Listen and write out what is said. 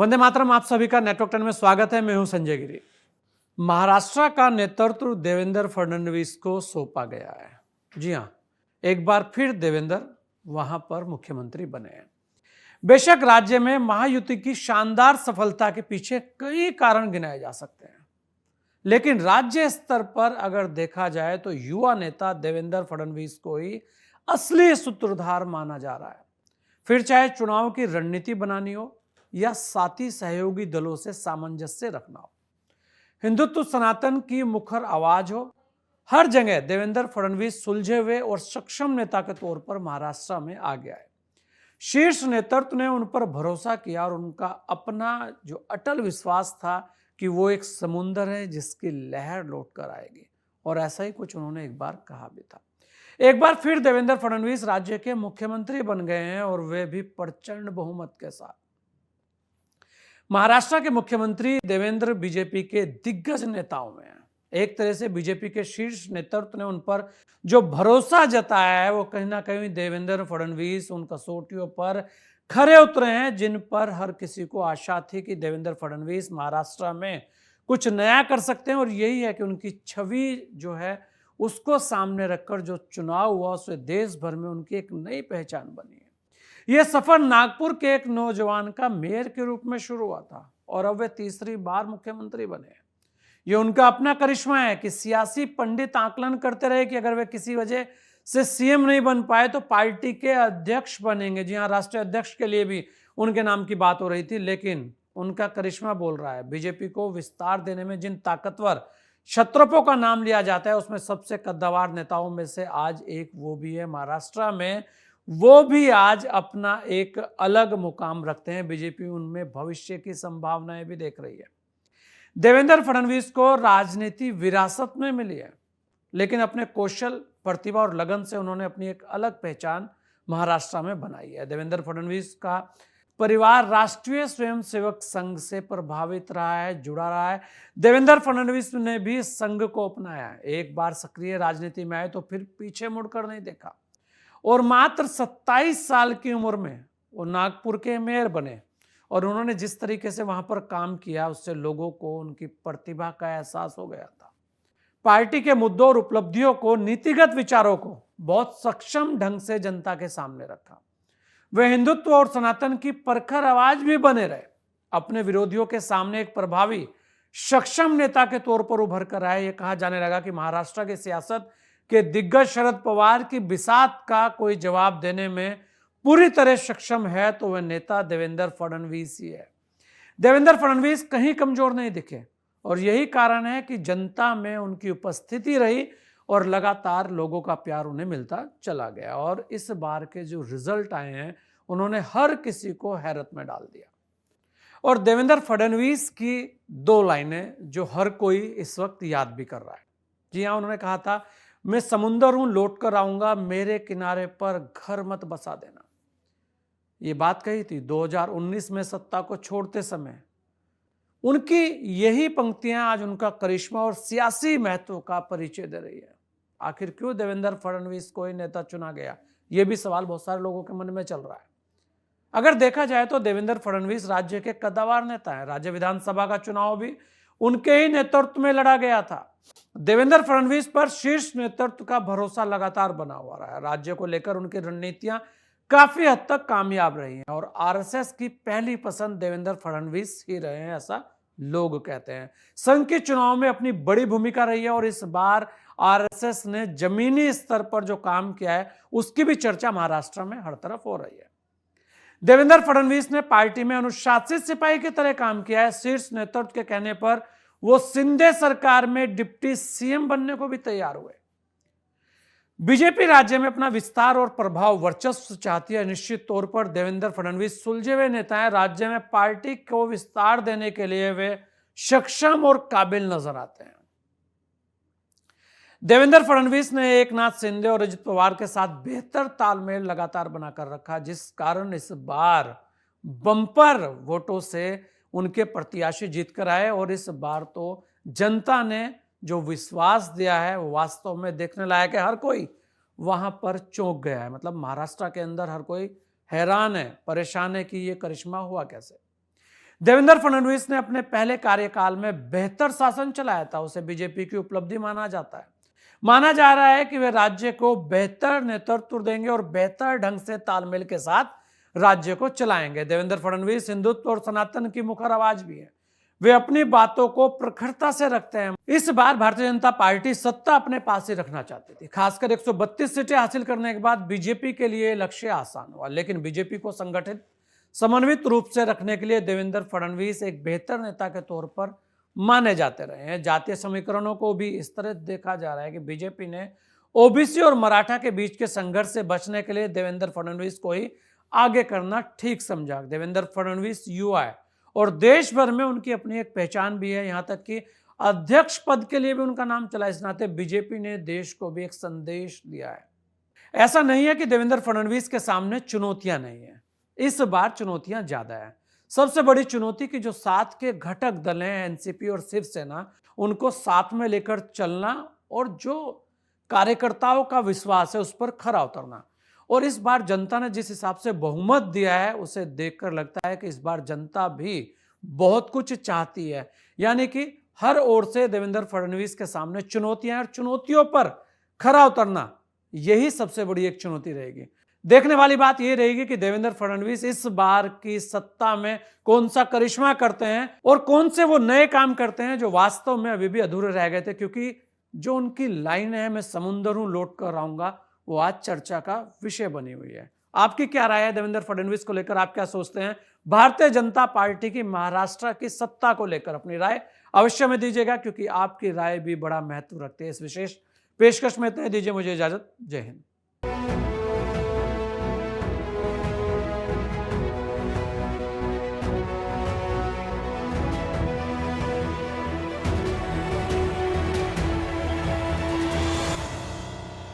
वंदे मातरम। आप सभी का नेटवर्क 10 में स्वागत है। मैं हूं संजय गिरी। महाराष्ट्र का नेतृत्व देवेंद्र फडणवीस को सौंपा गया है। जी हां, एक बार फिर देवेंद्र वहां पर मुख्यमंत्री बने हैं। बेशक राज्य में महायुति की शानदार सफलता के पीछे कई कारण गिनाए जा सकते हैं, लेकिन राज्य स्तर पर अगर देखा जाए तो युवा नेता देवेंद्र फडणवीस को ही असली सूत्रधार माना जा रहा है। फिर चाहे चुनाव की रणनीति बनानी हो या साथी सहयोगी दलों से सामंजस्य रखना हो, हिंदुत्व सनातन की मुखर आवाज हो, हर जगह देवेंद्र फडणवीस सुलझे हुए और सक्षम नेता के तौर पर महाराष्ट्र में आ गया है। शीर्ष नेतृत्व ने उन पर भरोसा किया और उनका अपना जो अटल विश्वास था कि वो एक समुंदर है जिसकी लहर लौट कर आएगी, और ऐसा ही कुछ उन्होंने एक बार कहा भी था। एक बार फिर देवेंद्र फडणवीस राज्य के मुख्यमंत्री बन गए हैं, और वे भी प्रचंड बहुमत के साथ। महाराष्ट्र के मुख्यमंत्री देवेंद्र बीजेपी के दिग्गज नेताओं में हैं। एक तरह से बीजेपी के शीर्ष नेतृत्व ने उन पर जो भरोसा जताया है, वो कहीं ना कहीं देवेंद्र फडणवीस उन कसौटियों पर खरे उतरे हैं जिन पर हर किसी को आशा थी कि देवेंद्र फडणवीस महाराष्ट्र में कुछ नया कर सकते हैं। और यही है कि उनकी छवि जो है उसको सामने रखकर जो चुनाव हुआ उससे देश भर में उनकी एक नई पहचान बनी है। यह सफर नागपुर के एक नौजवान का मेयर के रूप में शुरू हुआ था, और अब वे तीसरी बार मुख्यमंत्री बने हैं। यह उनका अपना करिश्मा है कि सियासी पंडित आकलन करते रहे कि अगर वे किसी वजह से सीएम नहीं बन पाए तो पार्टी के अध्यक्ष बनेंगे। जी हां, राष्ट्रीय अध्यक्ष के लिए भी उनके नाम की बात हो रही थी, लेकिन उनका करिश्मा बोल रहा है। बीजेपी को विस्तार देने में जिन ताकतवर क्षत्रपों का नाम लिया जाता है, उसमें सबसे कद्दावर नेताओं में से आज एक वो भी है। महाराष्ट्र में वो भी आज अपना एक अलग मुकाम रखते हैं। बीजेपी उनमें भविष्य की संभावनाएं भी देख रही है। देवेंद्र फडणवीस को राजनीति विरासत में मिली है, लेकिन अपने कौशल, प्रतिभा और लगन से उन्होंने अपनी एक अलग पहचान महाराष्ट्र में बनाई है। देवेंद्र फडणवीस का परिवार राष्ट्रीय स्वयंसेवक संघ से प्रभावित रहा है, जुड़ा रहा है। देवेंद्र फडणवीस ने भी संघ को अपनाया है। एक बार सक्रिय राजनीति में आए तो फिर पीछे मुड़कर नहीं देखा, और मात्र 27 साल की उम्र में वो नागपुर के मेयर बने। और उन्होंने जिस तरीके से वहां पर काम किया, उससे लोगों को उनकी प्रतिभा का एहसास हो गया था। पार्टी के मुद्दों और उपलब्धियों को, नीतिगत विचारों को बहुत सक्षम ढंग से जनता के सामने रखा। वे हिंदुत्व और सनातन की परखर आवाज भी बने रहे। अपने विरोधियों के सामने एक प्रभावी, सक्षम नेता के तौर पर उभर कर आए। यह कहा जाने लगा कि महाराष्ट्र की सियासत के दिग्गज शरद पवार की बिसात का कोई जवाब देने में पूरी तरह सक्षम है तो वह नेता देवेंद्र फडणवीस ही है। देवेंद्र फडणवीस कहीं कमजोर नहीं दिखे, और यही कारण है कि जनता में उनकी उपस्थिति रही और लगातार लोगों का प्यार उन्हें मिलता चला गया। और इस बार के जो रिजल्ट आए हैं, उन्होंने हर किसी को हैरत में डाल दिया। और देवेंद्र फडणवीस की 2 लाइनें जो हर कोई इस वक्त याद भी कर रहा है। जी हां, उन्होंने कहा था, मैं समुंदर हूं, लौट कर आऊंगा, मेरे किनारे पर घर मत बसा देना। ये बात कही थी 2019 में सत्ता को छोड़ते समय। उनकी यही पंक्तियां आज उनका करिश्मा और सियासी महत्व का परिचय दे रही है। आखिर क्यों देवेंद्र फडणवीस को ही नेता चुना गया, यह भी सवाल बहुत सारे लोगों के मन में चल रहा है। अगर देखा जाए तो देवेंद्र फडणवीस राज्य के कद्दावर नेता हैं। राज्य विधानसभा का चुनाव भी उनके ही नेतृत्व में लड़ा गया था। देवेंद्र फडणवीस पर शीर्ष नेतृत्व का भरोसा लगातार बना हुआ रहा है। राज्य को लेकर उनकी रणनीतियां काफी हद तक कामयाब रही हैं, और आरएसएस की पहली पसंद देवेंद्र फडणवीस ही रहे हैं, ऐसा लोग कहते हैं। संघ के चुनाव में अपनी बड़ी भूमिका रही है, और इस बार आरएसएस ने जमीनी स्तर पर जो काम किया है उसकी भी चर्चा महाराष्ट्र में हर तरफ हो रही है। देवेंद्र फडणवीस ने पार्टी में अनुशासित सिपाही की तरह काम किया है। शीर्ष नेतृत्व के कहने पर वो शिंदे सरकार में डिप्टी सीएम बनने को भी तैयार हुए। बीजेपी राज्य में अपना विस्तार और प्रभाव, वर्चस्व चाहती है। निश्चित तौर पर देवेंद्र फडणवीस सुलझे हुए नेता हैं। राज्य में पार्टी को विस्तार देने के लिए वे सक्षम और काबिल नजर आते हैं। देवेंद्र फडणवीस ने एकनाथ शिंदे और अजित पवार के साथ बेहतर तालमेल लगातार बनाकर रखा, जिस कारण इस बार बम्पर वोटों से उनके प्रत्याशी जीतकर आए। और इस बार तो जनता ने जो विश्वास दिया है वो वास्तव में देखने लायक है। हर कोई वहां पर चौंक गया है। मतलब महाराष्ट्र के अंदर हर कोई हैरान है, परेशान है कि ये करिश्मा हुआ कैसे। देवेंद्र फडणवीस ने अपने पहले कार्यकाल में बेहतर शासन चलाया था, उसे बीजेपी की उपलब्धि माना जाता है। माना जा रहा है कि वे राज्य को बेहतर नेतृत्व देंगे और बेहतर ढंग से तालमेल के साथ राज्य को चलाएंगे। देवेंद्र फडणवीस हिंदुत्व और सनातन की मुखर आवाज भी है। वे अपनी बातों को प्रखरता से रखते हैं। इस बार भारतीय जनता पार्टी सत्ता अपने पास ही रखना चाहती थी। खासकर 132 सीटें हासिल करने के बाद बीजेपी के लिए लक्ष्य आसान हुआ, लेकिन बीजेपी को संगठित समन्वित रूप से रखने के लिए देवेंद्र फडणवीस एक बेहतर नेता के तौर पर माने जाते रहे हैं। जातीय समीकरणों को भी इस तरह देखा जा रहा है कि बीजेपी ने ओबीसी और मराठा के बीच के संघर्ष से बचने के लिए देवेंद्र फडणवीस को ही आगे करना ठीक समझा। देवेंद्र फडणवीस युवा है और देश भर में उनकी अपनी एक पहचान भी है, यहां तक कि अध्यक्ष पद के लिए भी उनका नाम चला। इस नाते बीजेपी ने देश को भी एक संदेश दिया है। ऐसा नहीं है कि देवेंद्र फडणवीस के सामने चुनौतियां नहीं है, इस बार चुनौतियां ज्यादा है। सबसे बड़ी चुनौती की जो साथ के घटक दल हैं एनसीपी और शिवसेना, उनको साथ में लेकर चलना और जो कार्यकर्ताओं का विश्वास है उस पर खरा उतरना। और इस बार जनता ने जिस हिसाब से बहुमत दिया है उसे देखकर लगता है कि इस बार जनता भी बहुत कुछ चाहती है, यानी कि हर ओर से देवेंद्र फडणवीस के सामने चुनौतियां हैं और चुनौतियों पर खरा उतरना यही सबसे बड़ी एक चुनौती रहेगी। देखने वाली बात यह रहेगी कि देवेंद्र फडणवीस इस बार की सत्ता में कौन सा करिश्मा करते हैं और कौन से वो नए काम करते हैं जो वास्तव में अभी भी अधूरे रह गए थे, क्योंकि जो उनकी लाइन है, मैं समुंदर हूं लौट कर आऊंगा, वो आज चर्चा का विषय बनी हुई है। आपकी क्या राय है देवेंद्र फडणवीस को लेकर? आप क्या सोचते हैं भारतीय जनता पार्टी की महाराष्ट्र की सत्ता को लेकर? अपनी राय अवश्य में दीजिएगा, क्योंकि आपकी राय भी बड़ा महत्व रखती है। इस विशेष पेशकश में इतना ही, दीजिए मुझे इजाजत। जय हिंद।